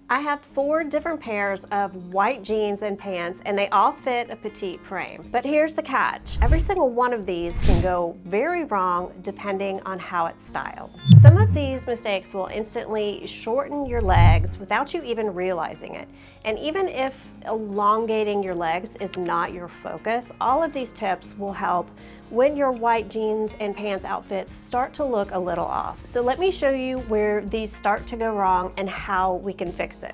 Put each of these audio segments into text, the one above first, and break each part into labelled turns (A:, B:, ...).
A: I have 4 different pairs of white jeans and pants, and they all fit a petite frame. But here's the catch. Every single one of these can go very wrong depending on how it's styled. Some of these mistakes will instantly shorten your legs without you even realizing it. And even if elongating your legs is not your focus, all of these tips will help when your white jeans and pants outfits start to look a little off. So let me show you where these start to go wrong and how we can fix it.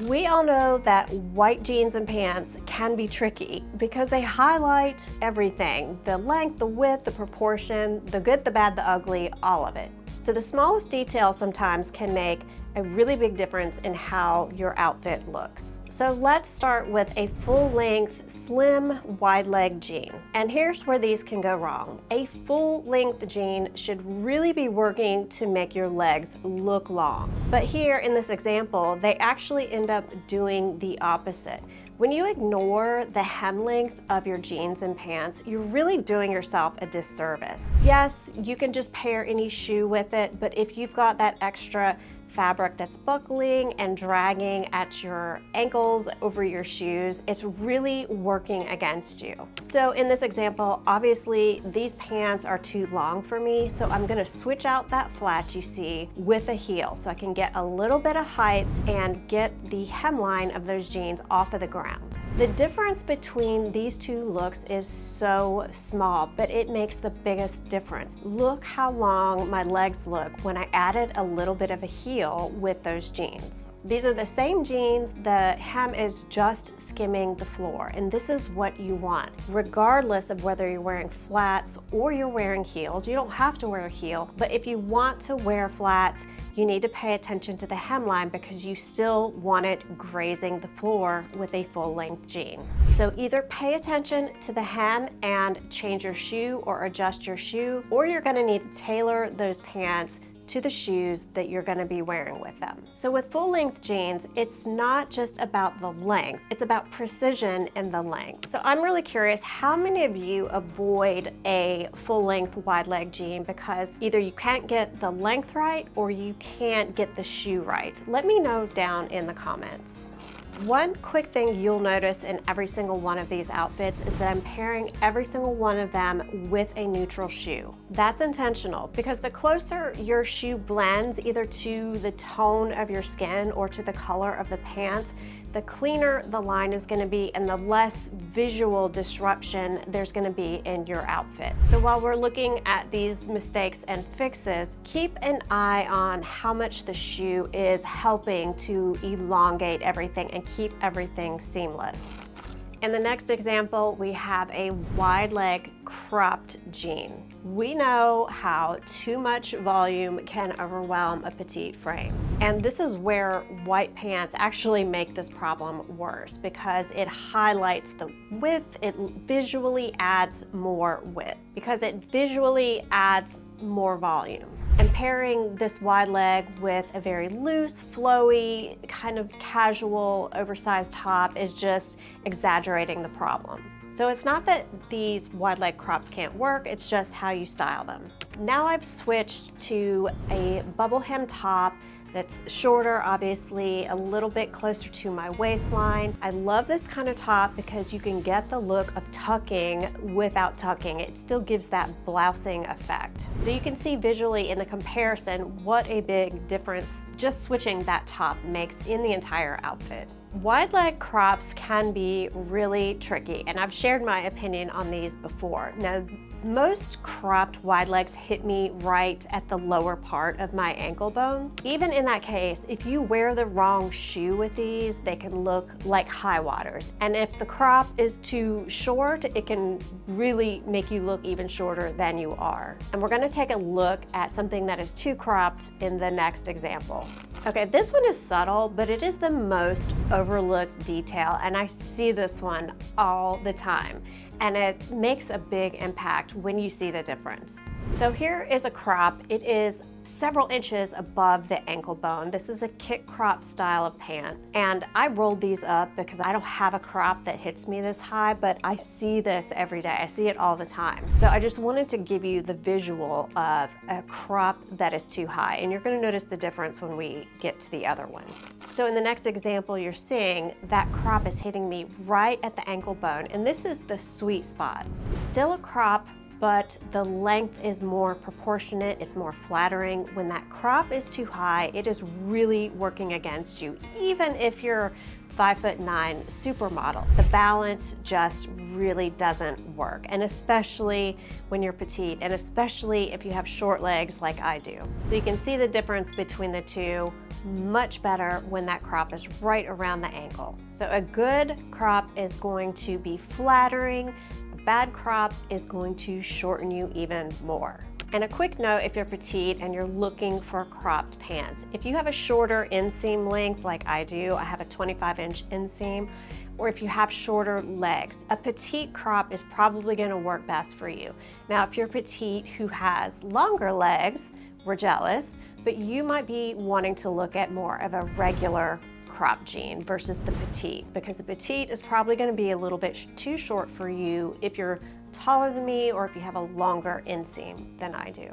A: We all know that white jeans and pants can be tricky because they highlight everything: the length, the width, the proportion, the good, the bad, the ugly, all of it. So the smallest detail sometimes can make a really big difference in how your outfit looks. So let's start with a full-length, slim, wide-leg jean. And here's where these can go wrong. A full-length jean should really be working to make your legs look long. But here in this example, they actually end up doing the opposite. When you ignore the hem length of your jeans and pants, you're really doing yourself a disservice. Yes, you can just pair any shoe with it, but if you've got that extra fabric that's buckling and dragging at your ankles over your shoes, it's really working against you. So in this example, obviously these pants are too long for me, so I'm gonna switch out that flat you see with a heel so I can get a little bit of height and get the hemline of those jeans off of the ground. The difference between these two looks is so small, but it makes the biggest difference. Look how long my legs look when I added a little bit of a heel with those jeans. These are the same jeans, the hem is just skimming the floor, and this is what you want. Regardless of whether you're wearing flats or you're wearing heels, you don't have to wear a heel, but if you want to wear flats, you need to pay attention to the hemline because you still want it grazing the floor with a full-length jean. So either pay attention to the hem and change your shoe or adjust your shoe, or you're gonna need to tailor those pants to the shoes that you're gonna be wearing with them. So with full-length jeans, it's not just about the length, it's about precision in the length. So I'm really curious, how many of you avoid a full-length wide-leg jean because either you can't get the length right or you can't get the shoe right? Let me know down in the comments. One quick thing you'll notice in every single one of these outfits is that I'm pairing every single one of them with a neutral shoe. That's intentional because the closer your shoe blends either to the tone of your skin or to the color of the pants, the cleaner the line is going to be and the less visual disruption there's going to be in your outfit. So while we're looking at these mistakes and fixes, keep an eye on how much the shoe is helping to elongate everything and keep everything seamless. In the next example, we have a wide leg cropped jean. We know how too much volume can overwhelm a petite frame. And this is where white pants actually make this problem worse because it highlights the width, it visually adds more width because it visually adds more volume. And pairing this wide leg with a very loose, flowy, kind of casual, oversized top is just exaggerating the problem. So it's not that these wide leg crops can't work, it's just how you style them. Now I've switched to a bubble hem top that's shorter, obviously, a little bit closer to my waistline. I love this kind of top because you can get the look of tucking without tucking. It still gives that blousing effect. So you can see visually in the comparison what a big difference just switching that top makes in the entire outfit. Wide leg crops can be really tricky, and I've shared my opinion on these before. Now, most cropped wide legs hit me right at the lower part of my ankle bone. Even in that case, if you wear the wrong shoe with these, they can look like high waters. And if the crop is too short, it can really make you look even shorter than you are. And we're gonna take a look at something that is too cropped in the next example. Okay, this one is subtle, but it is the most overlooked detail, and I see this one all the time. And it makes a big impact when you see the difference. So here is a crop. It is several inches above the ankle bone. This is a kick crop style of pant. And I rolled these up because I don't have a crop that hits me this high, but I see this every day. I see it all the time. So I just wanted to give you the visual of a crop that is too high. And you're gonna notice the difference when we get to the other one. So in the next example you're seeing, that crop is hitting me right at the ankle bone, and this is the sweet spot. Still a crop, but the length is more proportionate, it's more flattering. When that crop is too high, it is really working against you, even if you're 5'9" supermodel. The balance just really doesn't work, and especially when you're petite, and especially if you have short legs like I do. So you can see the difference between the two much better when that crop is right around the ankle. So a good crop is going to be flattering, a bad crop is going to shorten you even more. And a quick note, if you're petite and you're looking for cropped pants, if you have a shorter inseam length like I do, I have a 25-inch inseam, or if you have shorter legs, a petite crop is probably going to work best for you. Now, if you're petite who has longer legs, we're jealous, but you might be wanting to look at more of a regular crop jean versus the petite, because the petite is probably going to be a little bit too short for you if you're taller than me or if you have a longer inseam than I do.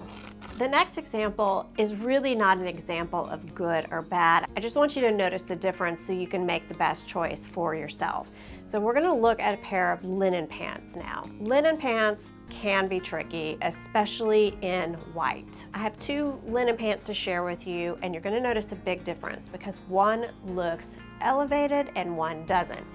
A: The next example is really not an example of good or bad. I just want you to notice the difference so you can make the best choice for yourself. So we're going to look at a pair of linen pants now. Linen pants can be tricky, especially in white. I have two linen pants to share with you, and you're going to notice a big difference because one looks elevated and one doesn't.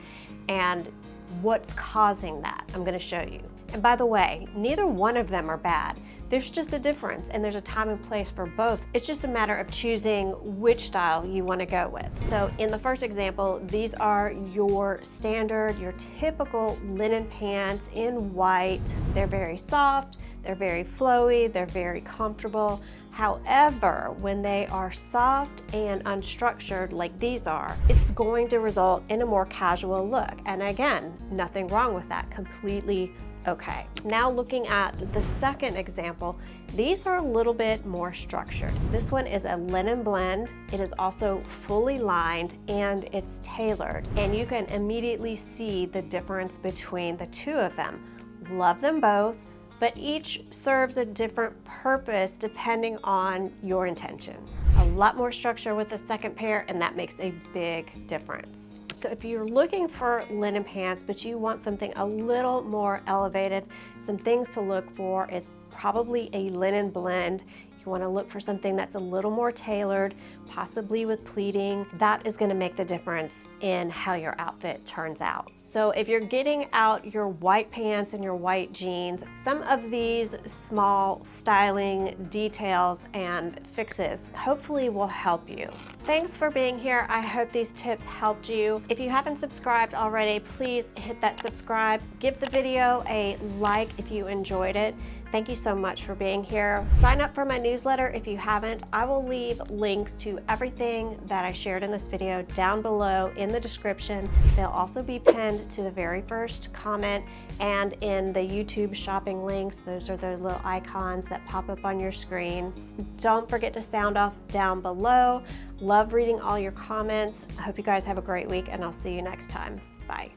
A: And what's causing that? I'm going to show you. And by the way, neither one of them are bad. There's just a difference, and there's a time and place for both. It's just a matter of choosing which style you want to go with. So in the first example, these are your standard, your typical linen pants in white. They're very soft, they're very flowy, they're very comfortable. However, when they are soft and unstructured like these are, it's going to result in a more casual look. And again, nothing wrong with that, completely okay. Now looking at the second example, these are a little bit more structured. This one is a linen blend. It is also fully lined and it's tailored. And you can immediately see the difference between the two of them. Love them both, but each serves a different purpose depending on your intention. A lot more structure with the second pair, and that makes a big difference. So if you're looking for linen pants, but you want something a little more elevated, some things to look for is probably a linen blend. You want to look for something that's a little more tailored, possibly with pleating. That is going to make the difference in how your outfit turns out. So if you're getting out your white pants and your white jeans, some of these small styling details and fixes hopefully will help you. Thanks for being here. I hope these tips helped you. If you haven't subscribed already, please hit that subscribe. Give the video a like if you enjoyed it. Thank you so much for being here. Sign up for my newsletter if you haven't. I will leave links to everything that I shared in this video down below in the description. They'll also be pinned to the very first comment and in the YouTube shopping links. Those are the little icons that pop up on your screen. Don't forget to sound off down below. Love reading all your comments. I hope you guys have a great week, and I'll see you next time. Bye.